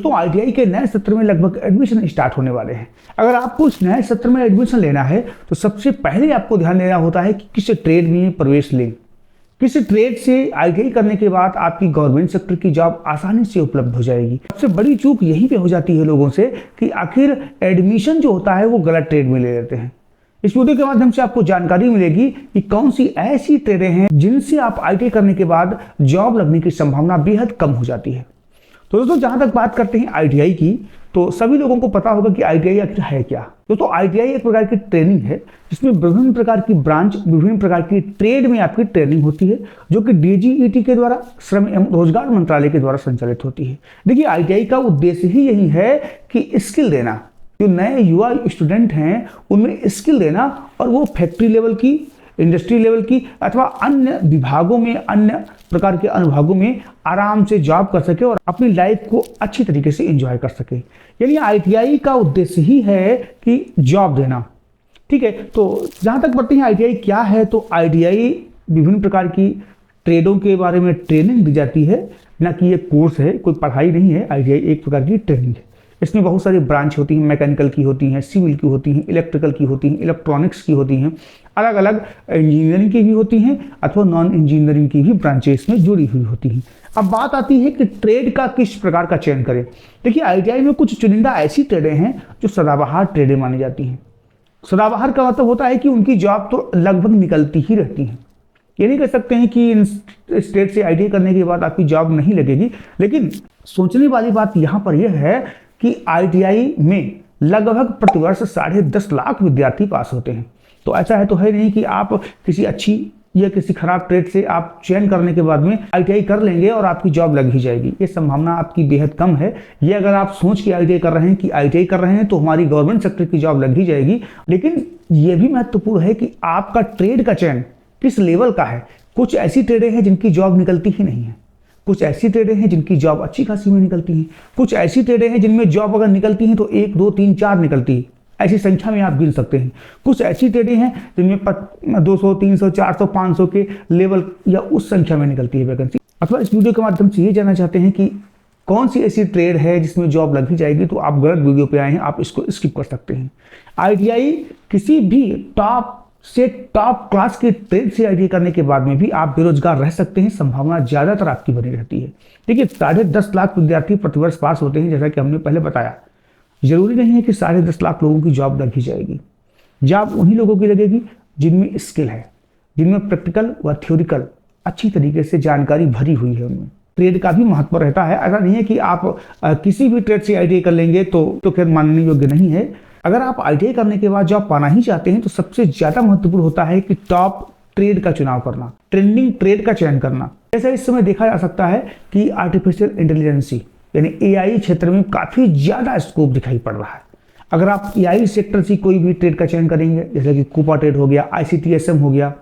तो आईटीआई के नए सत्र में लगभग एडमिशन स्टार्ट होने वाले हैं। अगर आपको इस नए सत्र में एडमिशन लेना है तो सबसे पहले आपको ध्यान देना होता है कि किस ट्रेड में प्रवेश लें। किस ट्रेड से आईटीआई करने के बाद आपकी गवर्नमेंट सेक्टर की जॉब आसानी से उपलब्ध हो जाएगी। सबसे बड़ी चूक यहीं पे हो जाती है लोगों से कि आखिर एडमिशन जो होता है वो गलत ट्रेड में ले लेते हैं। इस वीडियो के माध्यम से आपको जानकारी मिलेगी कि कौन सी ऐसी ट्रेडें हैं जिनसे आप आईटीआई करने के बाद जॉब लगने की संभावना बेहद कम हो जाती है। तो दोस्तों, जहां तक बात करते हैं आईटीआई की, तो सभी लोगों को पता होगा कि आईटीआई आखिर है क्या। दोस्तों, आईटीआई एक प्रकार की ट्रेनिंग है जिसमें विभिन्न प्रकार की ब्रांच, विभिन्न प्रकार की ट्रेड में आपकी ट्रेनिंग होती है, जो कि डीजीईटी के द्वारा, श्रम एवं रोजगार मंत्रालय के द्वारा संचालित होती है। देखिए, आईटीआई का उद्देश्य ही यही है कि स्किल देना, जो नए युवा स्टूडेंट हैं उनमें स्किल देना, और वो फैक्ट्री लेवल की, इंडस्ट्री लेवल की अथवा अन्य विभागों में, अन्य प्रकार के अनुभागों में आराम से जॉब कर सके और अपनी लाइफ को अच्छी तरीके से एंजॉय कर सके। यानी आईटीआई का उद्देश्य ही है कि जॉब देना। ठीक है, तो जहां तक बढ़ते हैं आईटीआई क्या है, तो आईटीआई विभिन्न प्रकार की ट्रेडों के बारे में ट्रेनिंग दी जाती है, ना कि ये कोर्स है, कोई पढ़ाई नहीं है। आईटीआई एक प्रकार की ट्रेनिंग है। इसमें बहुत सारी ब्रांच होती हैं, मैकेनिकल की होती हैं, सिविल की होती हैं, इलेक्ट्रिकल की होती हैं, इलेक्ट्रॉनिक्स की होती हैं, अलग अलग इंजीनियरिंग की भी होती हैं अथवा नॉन इंजीनियरिंग की भी ब्रांचें इसमें जुड़ी हुई होती हैं। अब बात आती है कि ट्रेड का किस प्रकार का चयन करें। देखिए, आईटीआई में कुछ चुनिंदा ऐसी ट्रेडें हैं जो सदाबहार ट्रेडें मानी जाती हैं। सदाबहार का मतलब होता है कि उनकी जॉब तो लगभग निकलती ही रहती है। ये नहीं कह सकते हैं कि इन स्टेट से आईटीआई करने के बाद आपकी जॉब नहीं लगेगी, लेकिन सोचने वाली बात यहाँ पर यह है कि आईटीआई में लगभग प्रतिवर्ष 10.5 लाख विद्यार्थी पास होते हैं। तो ऐसा है तो है नहीं कि आप किसी अच्छी या किसी खराब ट्रेड से आप चयन करने के बाद में आईटीआई कर लेंगे और आपकी जॉब लग ही जाएगी। ये संभावना आपकी बेहद कम है। ये अगर आप सोच के आईटीआई कर रहे हैं कि आईटीआई कर रहे हैं तो हमारी गवर्नमेंट सेक्टर की जॉब लग ही जाएगी, लेकिन ये भी महत्वपूर्ण है कि आपका ट्रेड का चयन किस लेवल का है। कुछ ऐसी ट्रेडें हैं जिनकी जॉब निकलती ही नहीं है, कुछ ऐसी ट्रेडें हैं जिनकी जॉब अच्छी खासी में निकलती हैं, कुछ ऐसी ट्रेडें हैं जिनमें जॉब अगर निकलती हैं तो 1, 2, 3, 4 निकलती है, ऐसी संख्या में आप गिन सकते हैं। कुछ ऐसी ट्रेडें हैं जिनमें 200, 300, 400, 500 के लेवल या उस संख्या में निकलती है वैकेंसी। अथवा इस वीडियो के माध्यम से ये जानना चाहते हैं कि कौन सी ऐसी ट्रेड है जिसमें जॉब लग ही जाएगी, तो आप गलत वीडियो पे आए हैं, आप इसको स्किप कर सकते हैं। आईटीआई किसी भी टॉप क्लास के ट्रेड से आईटीआई करने के बाद में भी आप बेरोजगार रह सकते हैं। संभावना ज्यादातर आपकी बनी रहती है। देखिए, 10.5 लाख विद्यार्थी प्रतिवर्ष पास होते हैं, जैसा कि हमने पहले बताया। जरूरी नहीं है कि 10.5 लाख लोगों की जॉब लग ही जाएगी। जॉब उन्हीं लोगों की लगेगी जिनमें स्किल है, जिनमें प्रैक्टिकल व थ्योरिकल अच्छी तरीके से जानकारी भरी हुई है। उनमें ट्रेड का भी महत्व रहता है। ऐसा नहीं है कि आप किसी भी ट्रेड से आईटीआई कर लेंगे तो खैर मानने योग्य नहीं है। अगर आप आईटीआई करने के बाद जॉब पाना ही चाहते हैं तो सबसे ज्यादा महत्वपूर्ण होता है कि टॉप ट्रेड का चुनाव करना, ट्रेंडिंग ट्रेड का चयन करना। जैसा इस समय देखा जा सकता है कि आर्टिफिशियल इंटेलिजेंसी यानी एआई क्षेत्र में काफी ज्यादा स्कोप दिखाई पड़ रहा है। अगर आप एआई सेक्टर से कोई भी ट्रेड का चयन करेंगे, जैसे कि कूपा ट्रेड हो गया, आईसीटीएसएम हो गया,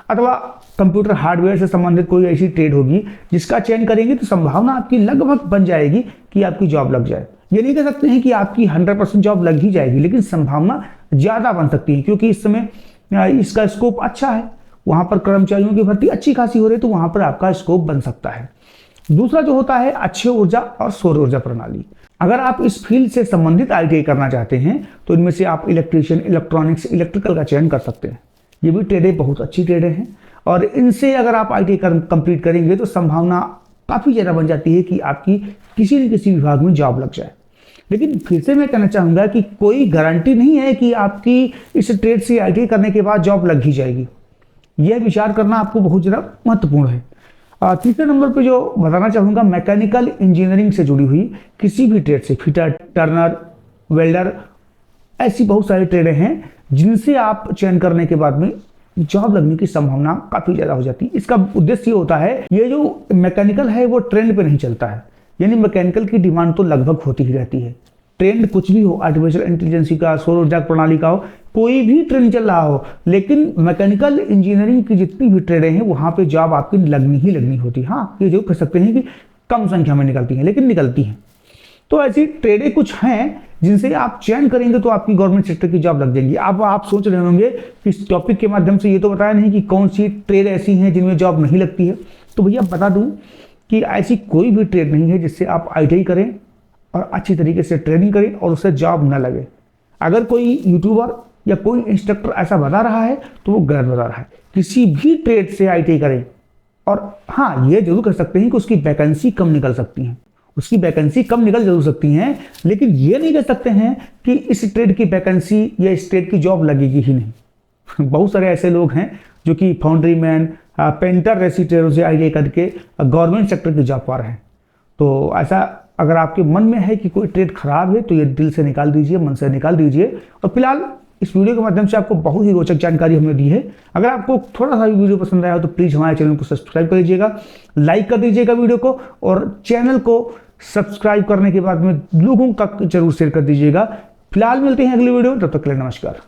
अथवा कंप्यूटर हार्डवेयर से संबंधित कोई ऐसी ट्रेड होगी जिसका चयन करेंगे, तो संभावना आपकी लगभग बन जाएगी कि आपकी जॉब लग जाए। ये नहीं कह सकते हैं कि आपकी 100% जॉब लग ही जाएगी, लेकिन संभावना ज्यादा बन सकती है, क्योंकि इस समय इसका स्कोप अच्छा है। वहां पर कर्मचारियों की भर्ती अच्छी खासी हो रही है, तो वहां पर आपका स्कोप बन सकता है। दूसरा जो होता है अक्षय ऊर्जा और सौर ऊर्जा प्रणाली। अगर आप इस फील्ड से संबंधित आईटीआई करना चाहते हैं तो इनमें से आप इलेक्ट्रीशियन, इलेक्ट्रॉनिक्स, इलेक्ट्रिकल का चयन कर सकते हैं। ये भी ट्रेडें बहुत अच्छी ट्रेडें हैं और इनसे अगर आप आईटीआई कंप्लीट करेंगे तो संभावना काफी ज्यादा बन जाती है कि आपकी किसी न किसी विभाग में जॉब लग जाए। लेकिन फिर से मैं कहना चाहूंगा कि कोई गारंटी नहीं है कि आपकी इस ट्रेड से आईटीआई करने के बाद जॉब लग ही जाएगी। यह विचार करना आपको बहुत ज्यादा महत्वपूर्ण है। तीसरे नंबर पे जो बताना चाहूंगा, मैकेनिकल इंजीनियरिंग से जुड़ी हुई किसी भी ट्रेड से, फिटर, टर्नर, वेल्डर, ऐसी बहुत सारी ट्रेडें हैं जिनसे आप चयन करने के बाद में जॉब लगने की संभावना काफी ज्यादा हो जाती है। इसका उद्देश्य ये होता है, ये जो मैकेनिकल है वो ट्रेंड पे नहीं चलता है, यानी मैकेनिकल की डिमांड तो लगभग होती ही रहती है। ट्रेंड कुछ भी हो, आर्टिफिशियल इंटेलिजेंस का, सौर ऊर्जा प्रणाली का हो, कोई भी ट्रेंड चल रहा हो, लेकिन मैकेनिकल इंजीनियरिंग की जितनी भी ट्रेडें हैं वहां पे जॉब आपकी लगनी ही लगनी होती है। हाँ, ये जो कह सकते हैं कि कम संख्या में निकलती हैं, लेकिन निकलती हैं। तो ऐसी ट्रेडें कुछ हैं जिनसे आप चयन करेंगे तो आपकी गवर्नमेंट सेक्टर की जॉब लग जाएगी। अब आप सोच रहे होंगे कि इस टॉपिक के माध्यम से ये तो बताया नहीं कि कौन सी ट्रेड ऐसी हैं जिनमें जॉब नहीं लगती है। तो भैया बता दूं कि ऐसी कोई भी ट्रेड नहीं है जिससे आप आईटीआई करें और अच्छी तरीके से ट्रेनिंग करें और उससे जॉब न लगे। अगर कोई यूट्यूबर या कोई इंस्ट्रक्टर ऐसा बता रहा है तो वो गलत बता रहा है। किसी भी ट्रेड से ITI करें, और हाँ ये जरूर कर सकते हैं कि उसकी वैकेंसी कम निकल सकती हैं, उसकी वैकेंसी कम निकल जरूर सकती हैं, लेकिन ये नहीं कह सकते हैं कि इस ट्रेड की वैकेंसी या इस ट्रेड की जॉब लगेगी ही नहीं। बहुत सारे ऐसे लोग हैं जो कि फाउंड्री मैन, पेंटर जैसी ट्रेडों से ITI करके गवर्नमेंट सेक्टर की जॉब पा रहे हैं। तो ऐसा अगर आपके मन में है कि कोई ट्रेड खराब है तो ये दिल से निकाल दीजिए, मन से निकाल दीजिए। और फिलहाल इस वीडियो के माध्यम से आपको बहुत ही रोचक जानकारी हमने दी है। अगर आपको थोड़ा सा भी वीडियो पसंद आया हो तो प्लीज़ हमारे चैनल को सब्सक्राइब कर लीजिएगा, लाइक कर दीजिएगा वीडियो को, और चैनल को सब्सक्राइब करने के बाद में लोगों तक जरूर शेयर कर दीजिएगा। फिलहाल मिलते हैं अगली वीडियो में, तब तक के लिए नमस्कार।